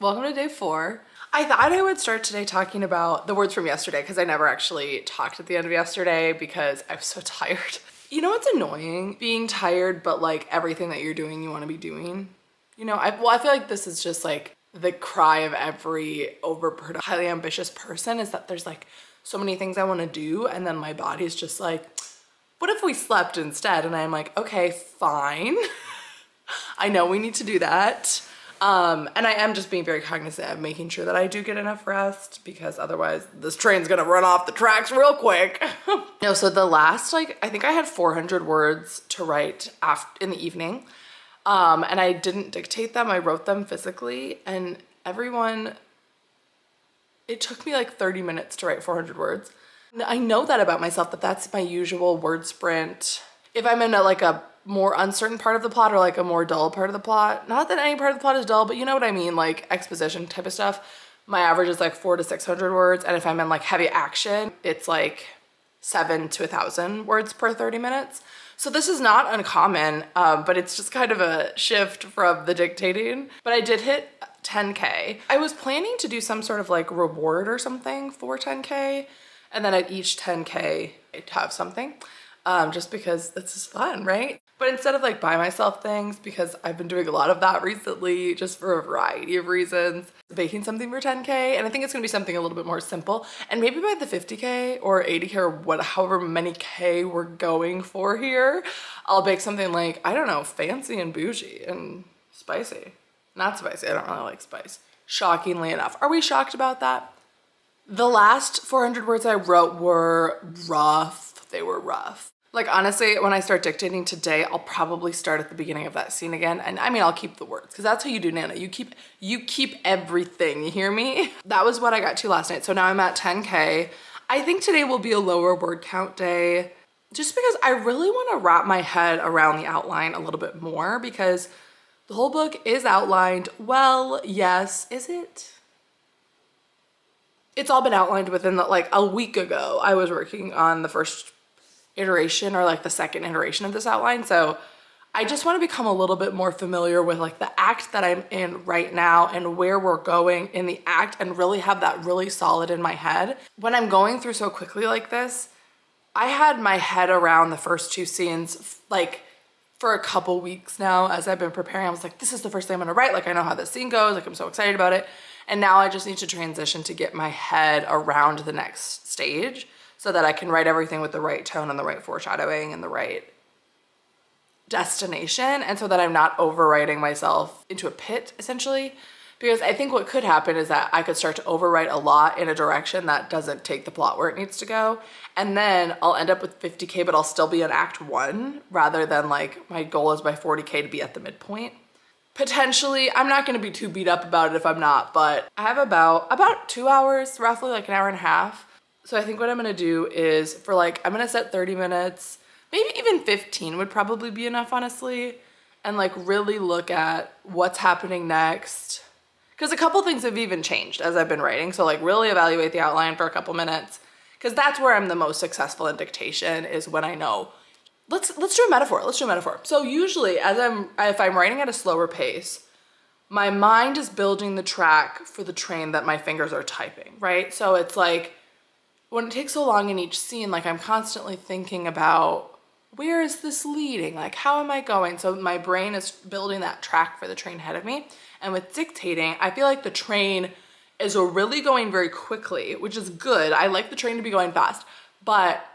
Welcome to day 4. I thought I would start today talking about the words from yesterday because I never actually talked at the end of yesterday because I was so tired. You know what's annoying? Being tired, but like everything that you're doing, you want to be doing. You know, I feel like this is just like the cry of every overproductive, highly ambitious person is that there's like so many things I want to do and then my body's just like, what if we slept instead? And I'm like, okay, fine. I know we need to do that. And I am just being very cognizant of making sure that I do get enough rest because otherwise this train's gonna run off the tracks real quick. No, so the last, I think I had 400 words to write in the evening. And I didn't dictate them, I wrote them physically and it took me like 30 minutes to write 400 words. I know that about myself, that that's my usual word sprint. If I'm in a more uncertain part of the plot or like a more dull part of the plot, not that any part of the plot is dull, but you know what I mean, like exposition type of stuff, my average is like 400 to 600 words. And if I'm in like heavy action, it's like 700 to 1,000 words per 30 minutes. So this is not uncommon, but it's just kind of a shift from the dictating. But I did hit 10K. I was planning to do some sort of like reward or something for 10K. And then at each 10K, I'd have something. Just because this is fun, right? But instead of like buy myself things, because I've been doing a lot of that recently, just for a variety of reasons, baking something for 10K, and I think it's gonna be something a little bit more simple. And maybe by the 50K or 80K or however many K we're going for here, I'll bake something like, I don't know, fancy and bougie and spicy. Not spicy, I don't really like spice. Shockingly enough. Are we shocked about that? The last 400 words I wrote were rough. They were rough. Like honestly, when I start dictating today, I'll probably start at the beginning of that scene again. And I mean, I'll keep the words because that's how you do Nana. You keep everything, you hear me? That was what I got to last night. So now I'm at 10K. I think today will be a lower word count day just because I really want to wrap my head around the outline a little bit more because the whole book is outlined. Well, yes, is it? It's all been outlined within like a week ago. I was working on the first iteration or like the second iteration of this outline. So I just want to become a little bit more familiar with like the act that I'm in right now and where we're going in the act and really have that really solid in my head. When I'm going through so quickly like this, I had my head around the first 2 scenes like for a couple weeks now as I've been preparing. I was like, this is the first thing I'm gonna write. Like I know how this scene goes. Like I'm so excited about it. And now I just need to transition to get my head around the next stage so that I can write everything with the right tone and the right foreshadowing and the right destination. And so that I'm not overwriting myself into a pit essentially. Because I think what could happen is that I could start to overwrite a lot in a direction that doesn't take the plot where it needs to go. And then I'll end up with 50K, but I'll still be in act 1 rather than like my goal is by 40K to be at the midpoint. Potentially, I'm not gonna be too beat up about it if I'm not, but I have about 2 hours, roughly like an hour and a half. So I think what I'm gonna do is for like, I'm gonna set 30 minutes, maybe even 15 would probably be enough, honestly, and like really look at what's happening next. Because a couple things have even changed as I've been writing. So like really evaluate the outline for a couple minutes because that's where I'm the most successful in dictation is when I know, let's do a metaphor, let's do a metaphor. So usually if I'm writing at a slower pace, my mind is building the track for the train that my fingers are typing, right? So it's like, when it takes so long in each scene, like I'm constantly thinking about where is this leading? Like, how am I going? So my brain is building that track for the train ahead of me. And with dictating, I feel like the train is really going very quickly, which is good. I like the train to be going fast. But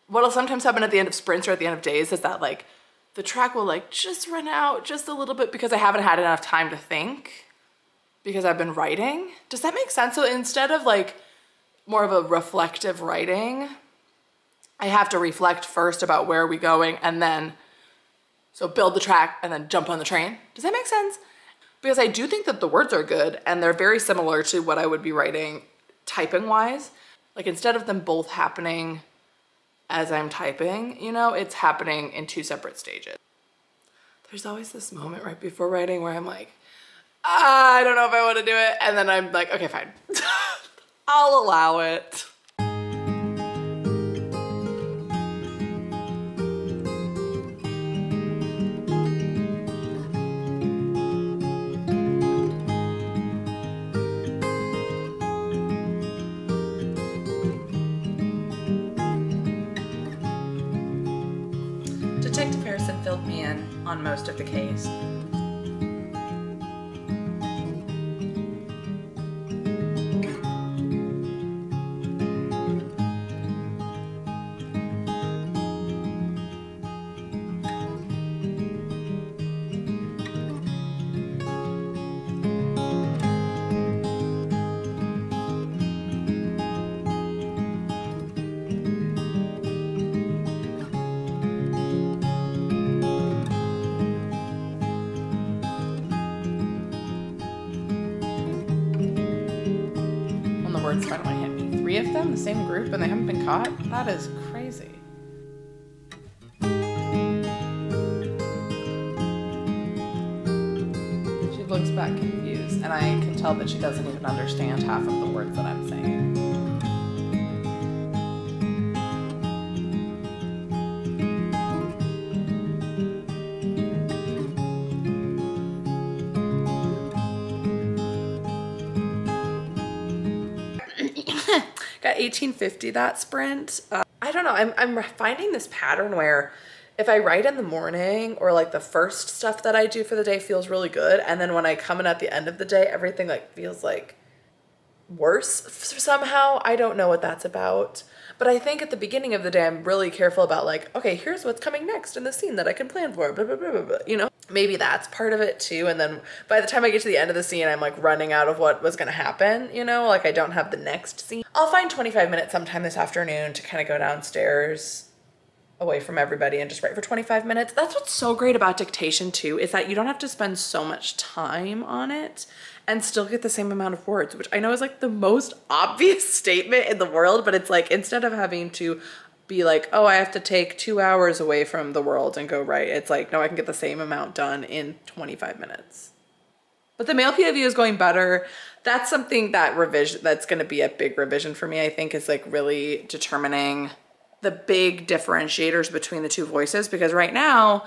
what'll sometimes happen at the end of sprints or at the end of days is that like the track will like just run out just a little bit because I haven't had enough time to think because I've been writing. Does that make sense? So instead of like more of a reflective writing, I have to reflect first about where are we going and then, so build the track and then jump on the train. Does that make sense? Because I do think that the words are good and they're very similar to what I would be writing typing wise. Like instead of them both happening as I'm typing, you know, it's happening in 2 separate stages. There's always this moment right before writing where I'm like, I don't know if I want to do it. And then I'm like, okay, fine. I'll allow it. on most of the case. Words finally hit me. 3 of them, the same group, and they haven't been caught? That is crazy. She looks back confused, and I can tell that she doesn't even understand half of the words that I'm saying. Got 1850 that sprint. I don't know, I'm finding this pattern where if I write in the morning or like the first stuff that I do for the day feels really good, and then when I come in at the end of the day, everything like feels like worse somehow. I don't know what that's about. But I think at the beginning of the day, I'm really careful about like, okay, here's what's coming next in the scene that I can plan for, blah, blah, blah, blah, blah. You know, maybe that's part of it too. And then by the time I get to the end of the scene, I'm like running out of what was gonna happen, you know, like I don't have the next scene. I'll find 25 minutes sometime this afternoon to kind of go downstairs away from everybody and just write for 25 minutes. That's what's so great about dictation too, is that you don't have to spend so much time on it and still get the same amount of words, which I know is like the most obvious statement in the world, but it's like, instead of having to be like, oh, I have to take 2 hours away from the world and go write, it's like, no, I can get the same amount done in 25 minutes. But the male POV is going better. That's something that that's gonna be a big revision for me, I think, is like really determining the big differentiators between the two voices, because right now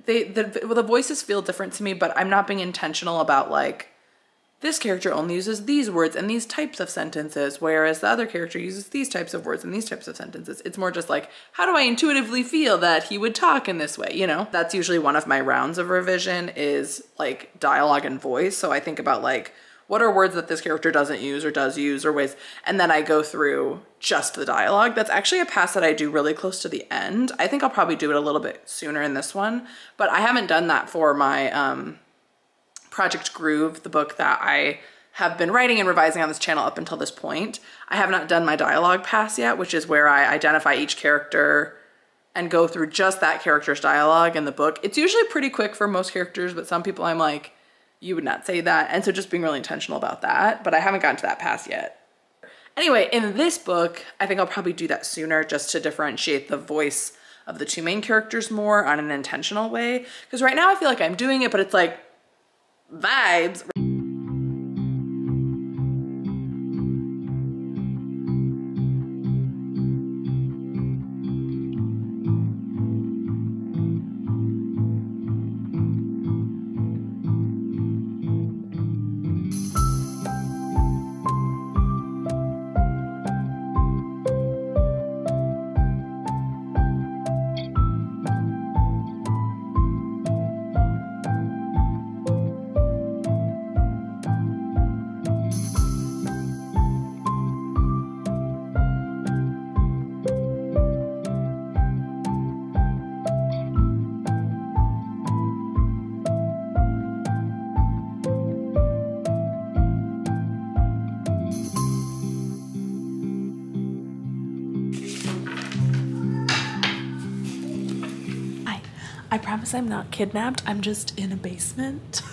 the voices feel different to me, but I'm not being intentional about like, this character only uses these words and these types of sentences, whereas the other character uses these types of words and these types of sentences. It's more just like, how do I intuitively feel that he would talk in this way, you know? That's usually one of my rounds of revision, is like dialogue and voice. So I think about like, what are words that this character doesn't use or does use, or ways, and then I go through just the dialogue. That's actually a pass that I do really close to the end. I think I'll probably do it a little bit sooner in this one, but I haven't done that for my Project Groove, the book that I have been writing and revising on this channel up until this point. I have not done my dialogue pass yet, which is where I identify each character and go through just that character's dialogue in the book. It's usually pretty quick for most characters, but some people I'm like, you would not say that. And so just being really intentional about that, but I haven't gotten to that pass yet. Anyway, in this book, I think I'll probably do that sooner, just to differentiate the voice of the two main characters more on an intentional way. Because right now I feel like I'm doing it, but it's like vibes. I promise I'm not kidnapped. I'm just in a basement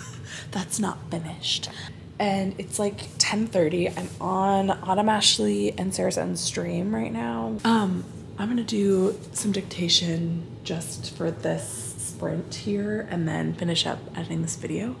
that's not finished. And it's like 10:30. I'm on Autumn Ashley and Sarah Zen's stream right now. I'm gonna do some dictation just for this sprint here and then finish up editing this video.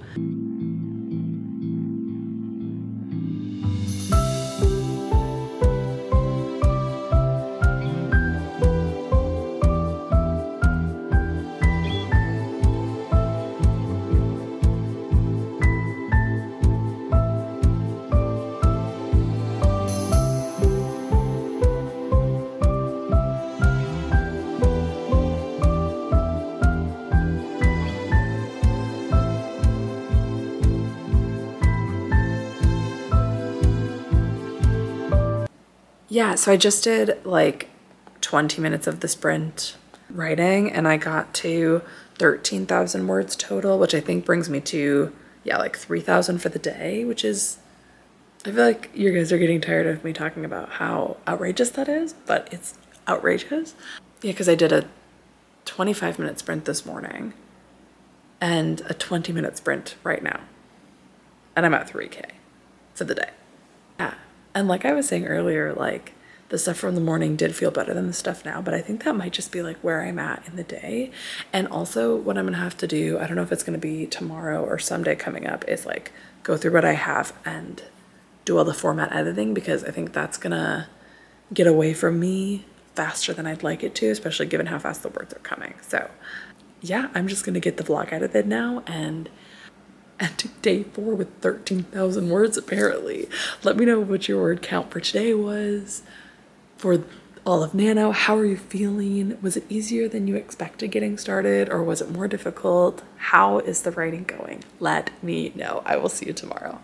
Yeah, so I just did like 20 minutes of the sprint writing and I got to 13,000 words total, which I think brings me to, yeah, like 3,000 for the day, which is, I feel like you guys are getting tired of me talking about how outrageous that is, but it's outrageous. Yeah, because I did a 25-minute sprint this morning and a 20-minute sprint right now. And I'm at 3K for the day. Yeah. And like I was saying earlier, like the stuff from the morning did feel better than the stuff now, but I think that might just be like where I'm at in the day. And also what I'm gonna have to do, I don't know if it's gonna be tomorrow or someday coming up, is like go through what I have and do all the format editing, because I think that's gonna get away from me faster than I'd like it to, especially given how fast the words are coming. So yeah, I'm just gonna get the vlog edited now and to day 4 with 13,000 words apparently. Let me know what your word count for today was for all of Nano. How are you feeling? Was it easier than you expected getting started, or was it more difficult? How is the writing going? Let me know. I will see you tomorrow.